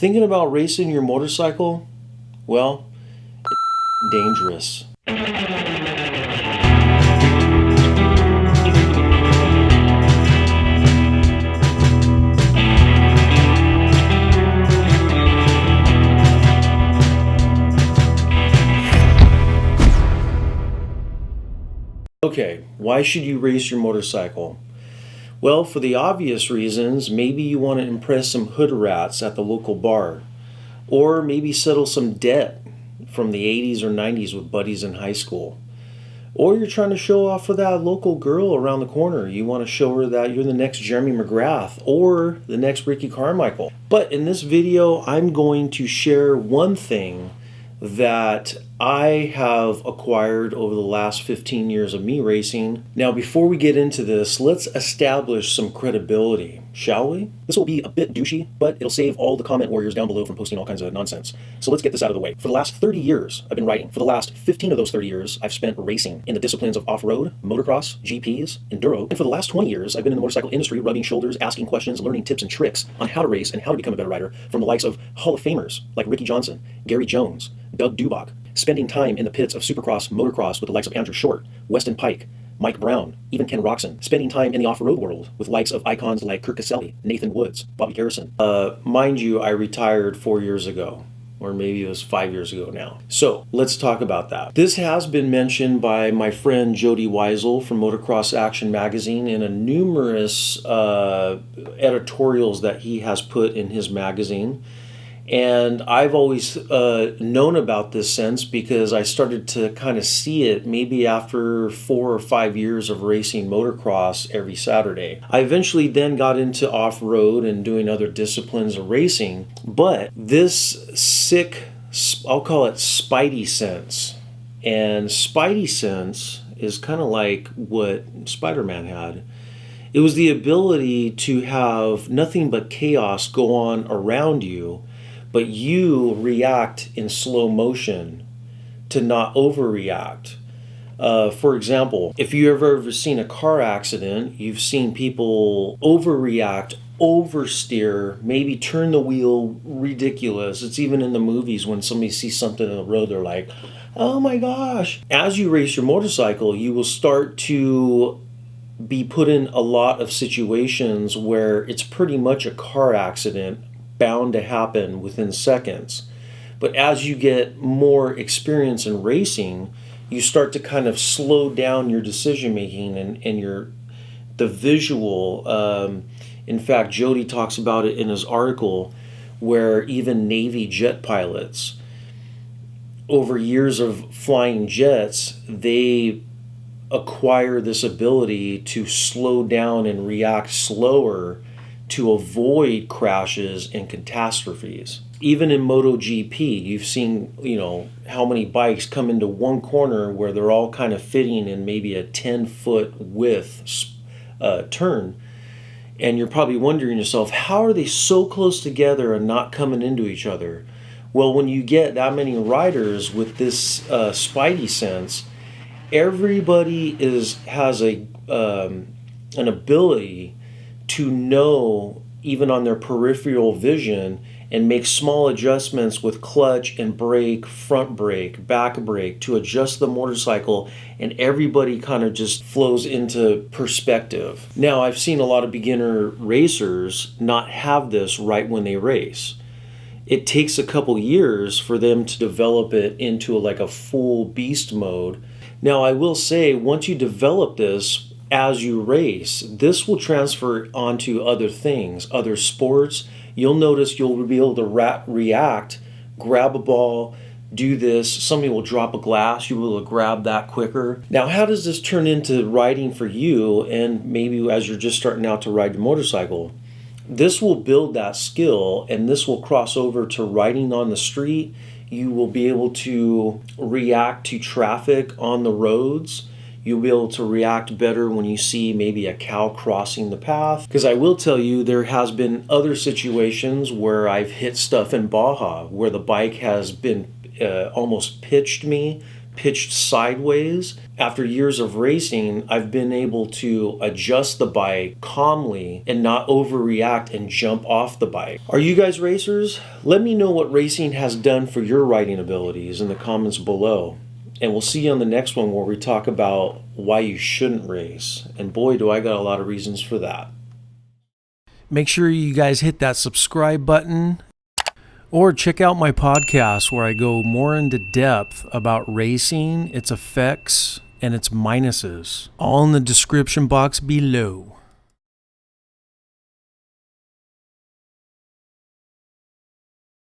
Thinking about racing your motorcycle? Well, it's dangerous. Okay, why should you race your motorcycle? Well, for the obvious reasons, maybe you want to impress some hood rats at the local bar, or maybe settle some debt from the 80s or 90s with buddies in high school. Or you're trying to show off for that local girl around the corner. You want to show her that you're the next Jeremy McGrath or the next Ricky Carmichael. But in this video, I'm going to share one thing that I have acquired over the last 15 years of me racing. Now, before we get into this, let's establish some credibility, shall we? This will be a bit douchey, but it'll save all the comment warriors down below from posting all kinds of nonsense. So let's get this out of the way. For the last 30 years, I've been riding. For the last 15 of those 30 years, I've spent racing in the disciplines of off-road, motocross, GPs, enduro. And for the last 20 years, I've been in the motorcycle industry, rubbing shoulders, asking questions, learning tips and tricks on how to race and how to become a better rider from the likes of Hall of Famers like Ricky Johnson, Gary Jones, Doug Dubach, spending time in the pits of Supercross, motocross with the likes of Andrew Short, Weston Pike, Mike Brown, even Ken Roxon, spending time in the off-road world with likes of icons like Kirk Caselli, Nathan Woods, Bobby Garrison. Mind you, I retired 4 years ago, or maybe it was 5 years ago now. So let's talk about that. This has been mentioned by my friend Jody Weisel from Motocross Action Magazine in a numerous editorials that he has put in his magazine. And I've always known about this sense because I started to kind of see it maybe after 4 or 5 years of racing motocross every Saturday. I eventually then got into off-road and doing other disciplines of racing, but this sick, I'll call it spidey sense. And spidey sense is kind of like what Spider-Man had. It was the ability to have nothing but chaos go on around you, but you react in slow motion to not overreact. For example, if you've ever seen a car accident, you've seen people overreact, oversteer, maybe turn the wheel ridiculous. It's even in the movies when somebody sees something on the road, they're like, oh my gosh. As you race your motorcycle, you will start to be put in a lot of situations where it's pretty much a car accident bound to happen within seconds. But as you get more experience in racing, you start to kind of slow down your decision making and the visual. In fact, Jody talks about it in his article where even Navy jet pilots, over years of flying jets, they acquire this ability to slow down and react slower to avoid crashes and catastrophes. Even in MotoGP, you've seen, how many bikes come into one corner where they're all kind of fitting in maybe a 10-foot width turn. And you're probably wondering yourself, how are they so close together and not coming into each other? Well, when you get that many riders with this spidey sense, everybody has an ability to know, even on their peripheral vision, and make small adjustments with clutch and brake, front brake, back brake to adjust the motorcycle, and everybody kind of just flows into perspective. Now, I've seen a lot of beginner racers not have this right when they race. It takes a couple years for them to develop it into like a full beast mode. Now, I will say, once you develop this, as you race, this will transfer onto other things, other sports. You'll notice you'll be able to react, grab a ball, do this. Somebody will drop a glass, you will grab that quicker. Now, how does this turn into riding for you and maybe as you're just starting out to ride your motorcycle? This will build that skill, and this will cross over to riding on the street. You will be able to react to traffic on the roads. You'll be able to react better when you see maybe a cow crossing the path. Because I will tell you, there has been other situations where I've hit stuff in Baja, where the bike has been almost pitched me pitched sideways. After years of racing, I've been able to adjust the bike calmly and not overreact and jump off the bike. Are you guys racers? Let me know what racing has done for your riding abilities in the comments below. And we'll see you on the next one where we talk about why you shouldn't race. And boy, do I got a lot of reasons for that. Make sure you guys hit that subscribe button. Or check out my podcast where I go more into depth about racing, its effects, and its minuses. All in the description box below.